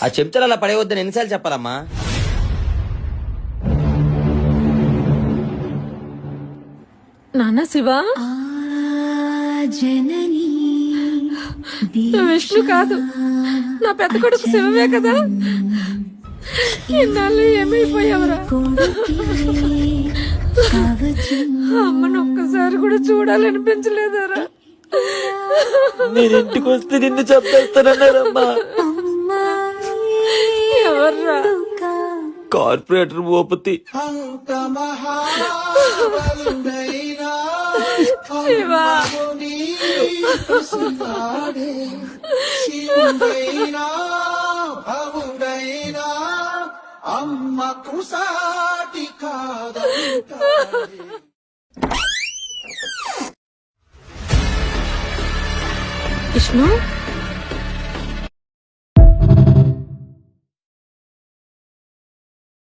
ఆ చెప్తారు అలా పడేయవద్దని ఎన్నిసార్లు చెప్పాలమ్మా? నాన్న శివ, విష్ణు కాదు, నా పెద్ద కొడుకు శివమే కదా. ఇన్నాళ్ళు ఏమైపోయావరా? అమ్మను ఒక్కసారి కూడా చూడాలనిపించలేదరా? నేను ఇంటికి వస్తే నిన్ను చంపేస్తానన్నారమ్మా. ఎవర్రా? కార్పొరేటర్ భూపతి. శివా, అమ్మకు సాటి కాదు. విష్ణు